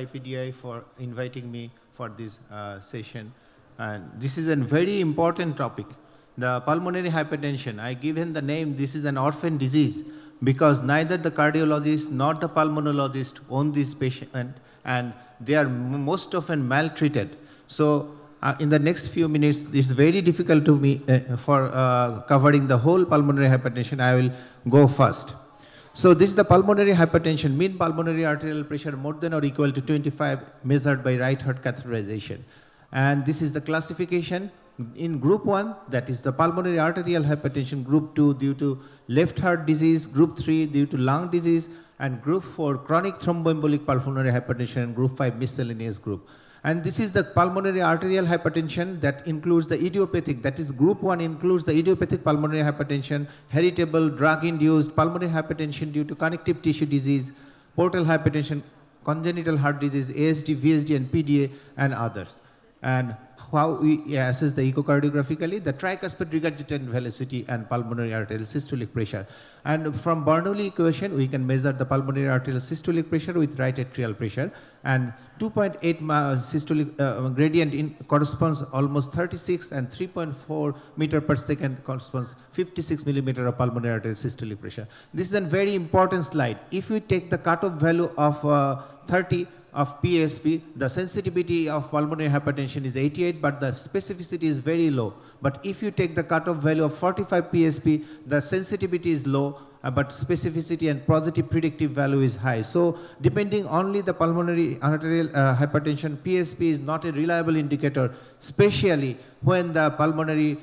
IPDI for inviting me for this session. And this is a very important topic. The pulmonary hypertension, I given the name, this is an orphan disease because neither the cardiologist nor the pulmonologist own this patient and they are most often maltreated. So in the next few minutes, it's very difficult to me for covering the whole pulmonary hypertension. I will go first. So this is the pulmonary hypertension, mean pulmonary arterial pressure more than or equal to 25 measured by right heart catheterization. And this is the classification. In group 1, that is the pulmonary arterial hypertension, group 2 due to left heart disease, group 3 due to lung disease, and group 4 chronic thromboembolic pulmonary hypertension, and group 5 miscellaneous group. And this is the pulmonary arterial hypertension that includes the idiopathic, that is group 1 includes the idiopathic pulmonary hypertension, heritable, drug-induced pulmonary hypertension due to connective tissue disease, portal hypertension, congenital heart disease, ASD, VSD, and PDA, and others. And how we assess the echocardiographically, the tricuspid regurgitant velocity and pulmonary arterial systolic pressure. And from Bernoulli equation, we can measure the pulmonary arterial systolic pressure with right atrial pressure. And 2.8 systolic gradient corresponds almost 36 and 3.4 meter per second corresponds 56 millimeter of pulmonary arterial systolic pressure. This is a very important slide. If we take the cutoff value of 30, of PSP, the sensitivity of pulmonary hypertension is 88, but the specificity is very low. But if you take the cutoff value of 45 PSP, the sensitivity is low, but specificity and positive predictive value is high. So depending only the pulmonary arterial hypertension, PSP is not a reliable indicator, especially when the pulmonary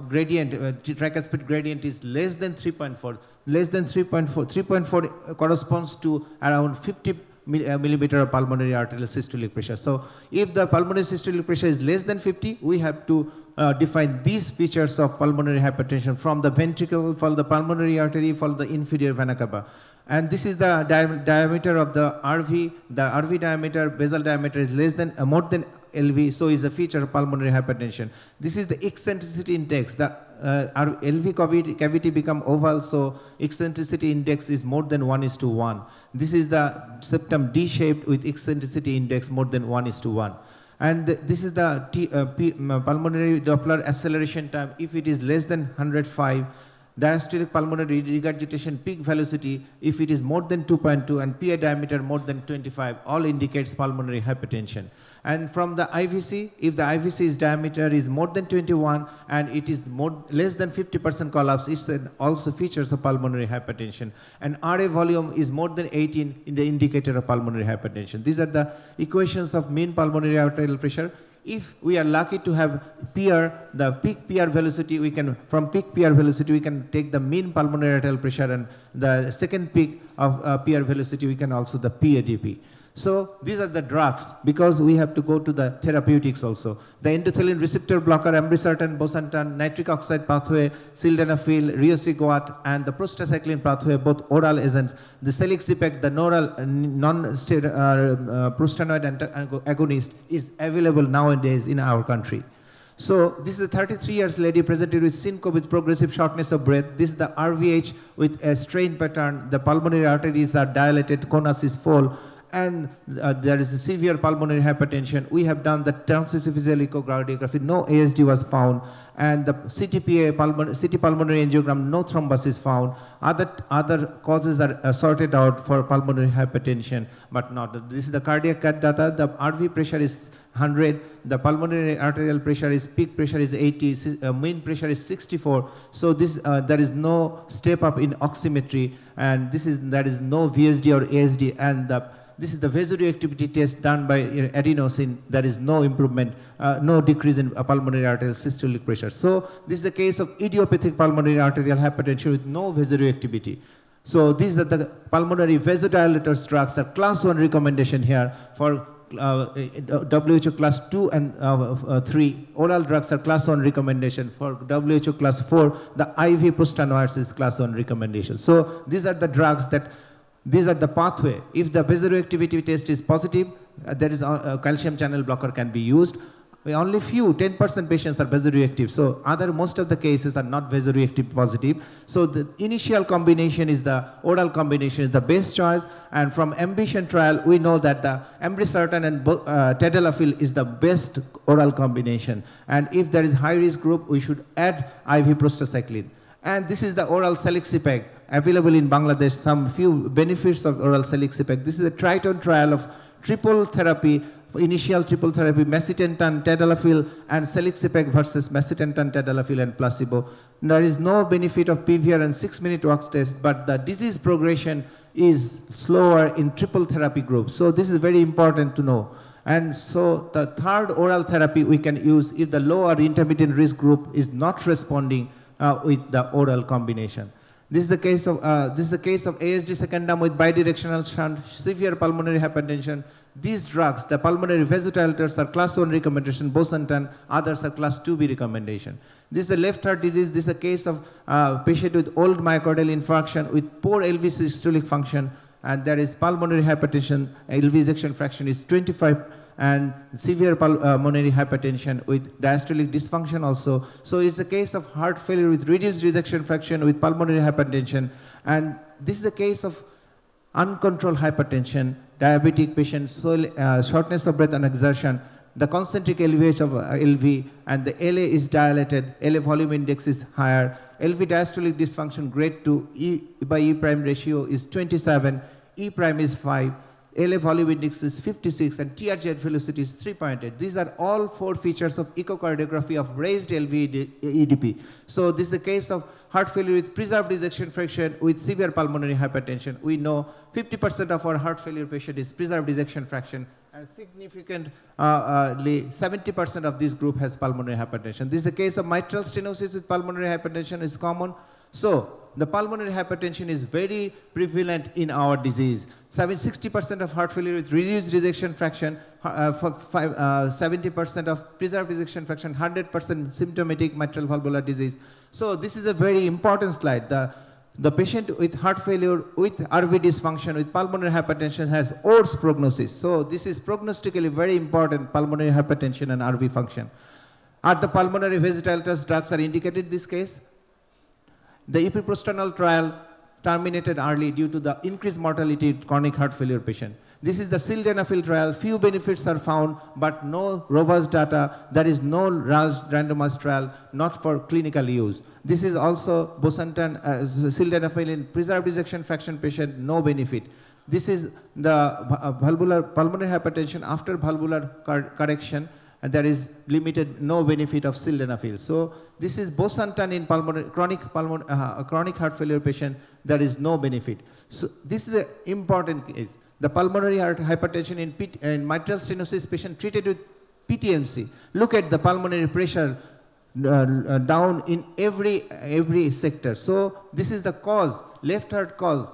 gradient, tricuspid gradient is less than 3.4. Less than 3.4. 3.4 corresponds to around 50 millimeter of pulmonary arterial systolic pressure. So if the pulmonary systolic pressure is less than 50, we have to define these features of pulmonary hypertension from the ventricle, for the pulmonary artery, for the inferior vena cava. And this is the diameter of the RV. The RV diameter, basal diameter is less than, more than LV, so is a feature of pulmonary hypertension. This is the eccentricity index. The LV cavity become oval, so eccentricity index is more than 1:1. This is the septum D-shaped with eccentricity index more than 1:1. And this is the pulmonary Doppler acceleration time. If it is less than 105, diastolic pulmonary regurgitation peak velocity, if it is more than 2.2 and PA diameter more than 25, all indicates pulmonary hypertension. And from the IVC, if the IVC's diameter is more than 21 and it is less than 50% collapse, it's also features of pulmonary hypertension. And RA volume is more than 18 in the indicator of pulmonary hypertension. These are the equations of mean pulmonary arterial pressure. If we are lucky to have PR, the peak PR velocity, we can, from peak PR velocity, we can take the mean pulmonary arterial pressure, and the second peak of PR velocity, we can also the PADP. So these are the drugs, because we have to go to the therapeutics also. The endothelin receptor blocker, ambrisertan, bosentan, nitric oxide pathway, sildenafil, riociguat, and the prostacyclin pathway, both oral agents. The selexipag, the prostanoid agonist, is available nowadays in our country. So this is a 33 years lady presented with syncope with progressive shortness of breath. This is the RVH with a strain pattern. The pulmonary arteries are dilated, conus is full, and there is a severe pulmonary hypertension. We have done the transesophageal echocardiography, no ASD was found, and the CTPA, CT pulmonary angiogram, no thrombosis found. Other causes are sorted out for pulmonary hypertension, but not. This is the cardiac data. The RV pressure is 100, the pulmonary arterial pressure is, peak pressure is 80, mean pressure is 64. So this, there is no step up in oximetry, and there is no VSD or ASD, and this is the vasoreactivity test done by adenosine. There is no improvement, no decrease in pulmonary arterial systolic pressure. So this is the case of idiopathic pulmonary arterial hypertension with no vasoreactivity. So these are the pulmonary vasodilators drugs are class 1 recommendation here for WHO class 2 and 3. Oral drugs are class 1 recommendation. For WHO class 4, the IV prostanoids is class 1 recommendation. So these are the drugs that, these are the pathway. If the vasoreactivity test is positive, there is a calcium channel blocker can be used. only few, 10% patients are vasoreactive. So most of the cases are not vasoreactive positive. So the initial combination is the oral combination is the best choice. And from Ambition trial, we know that the ambrisertib and tadalafil is the best oral combination. And if there is high risk group, we should add IV prostacyclin. And this is the oral selexipag available in Bangladesh, some few benefits of oral selexipag. This is a Triton trial of triple therapy, initial triple therapy, macitentan, tadalafil, and selexipag versus macitentan, tadalafil, and placebo. There is no benefit of PVR and 6-minute walk test, but the disease progression is slower in triple therapy group. So this is very important to know. And so the third oral therapy we can use if the low or intermediate risk group is not responding with the oral combination. This is the case of ASD secondum with bidirectional shunt, severe pulmonary hypertension. These drugs, the pulmonary vasodilators, are class 1 recommendation, bosentan, others are class 2B recommendation. This is the left heart disease. This is a case of patient with old myocardial infarction with poor LV systolic function, and there is pulmonary hypertension, LV ejection fraction is 25, and severe pulmonary hypertension with diastolic dysfunction also. So it's a case of heart failure with reduced ejection fraction with pulmonary hypertension, and this is a case of uncontrolled hypertension, diabetic patient, shortness of breath and exertion, the concentric LVH of LV, and the LA is dilated, LA volume index is higher, LV diastolic dysfunction grade 2, E by E prime ratio is 27, E prime is 5, LA volume index is 56, and TRZ velocity is 3.8. These are all 4 features of echocardiography of raised LV EDP. So this is a case of heart failure with preserved ejection fraction with severe pulmonary hypertension. We know 50% of our heart failure patient is preserved ejection fraction, and significantly 70% of this group has pulmonary hypertension. This is a case of mitral stenosis with pulmonary hypertension is common. So the pulmonary hypertension is very prevalent in our disease. 60% of heart failure with reduced ejection fraction, 70% of preserved ejection fraction, 100% symptomatic mitral valvular disease. So this is a very important slide. The patient with heart failure with RV dysfunction with pulmonary hypertension has worse prognosis. So this is prognostically very important, pulmonary hypertension and RV function. Are the pulmonary vasodilators drugs are indicated in this case? The epiprostenol trial terminated early due to the increased mortality in chronic heart failure patient. This is the sildenafil trial. Few benefits are found, but no robust data. There is no randomized trial, not for clinical use. This is also bosentan, sildenafil in preserved ejection fraction patient, no benefit. This is the pulmonary hypertension after valvular correction, and there is limited, no benefit of sildenafil. So this is bosentan in chronic heart failure patient, there is no benefit. So this is an important case. The pulmonary hypertension in mitral stenosis patient treated with PTMC. Look at the pulmonary pressure down in every sector. So this is the cause, left heart cause.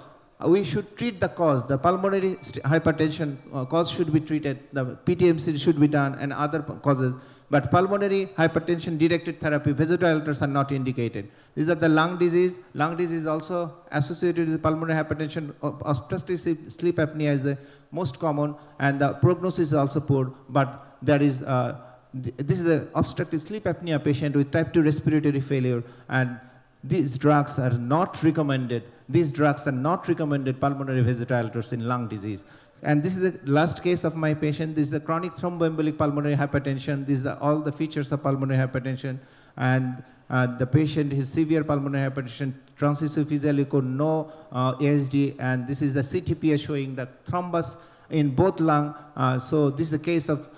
We should treat the cause. The pulmonary hypertension cause should be treated. The PTMC should be done, and other causes. But pulmonary hypertension directed therapy, vasodilators are not indicated. These are the lung disease. Lung disease is also associated with pulmonary hypertension. Obstructive sleep apnea is the most common, and the prognosis is also poor. But there is this is an obstructive sleep apnea patient with type 2 respiratory failure, and these drugs are not recommended. These drugs are not recommended, pulmonary vasodilators in lung disease. And this is the last case of my patient. This is a chronic thromboembolic pulmonary hypertension. These are all the features of pulmonary hypertension. And the patient is severe pulmonary hypertension, transesophageal echo, no ASD. And this is the CTPA showing the thrombus in both lung. So this is a case of,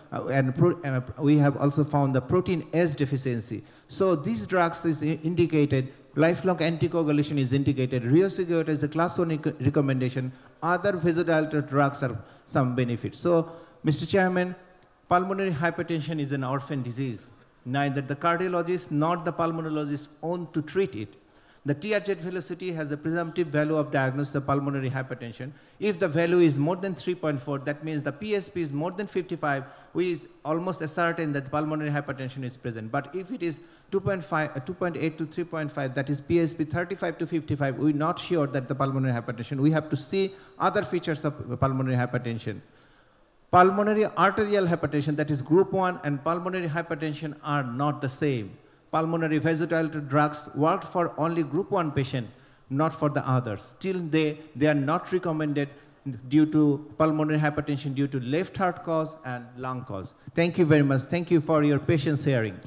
we have also found the protein S deficiency. So these drugs is indicated. Lifelong anticoagulation is indicated. Riociguat is a class 1 recommendation. Other vasodilator drugs are some benefits. So, Mr. Chairman, pulmonary hypertension is an orphan disease. Neither the cardiologist nor the pulmonologist own to treat it. The TRZ velocity has a presumptive value of diagnosis of pulmonary hypertension. If the value is more than 3.4, that means the PSP is more than 55, we is almost certain that pulmonary hypertension is present. But if it is 2.8 to 3.5, that is PSP 35 to 55, we're not sure that the pulmonary hypertension. We have to see other features of pulmonary hypertension. Pulmonary arterial hypertension, that is group 1, and pulmonary hypertension are not the same. Pulmonary vasodilator drugs worked for only group 1 patient, not for the others. Still, they are not recommended due to pulmonary hypertension due to left heart cause and lung cause. Thank you very much. Thank you for your patience hearing.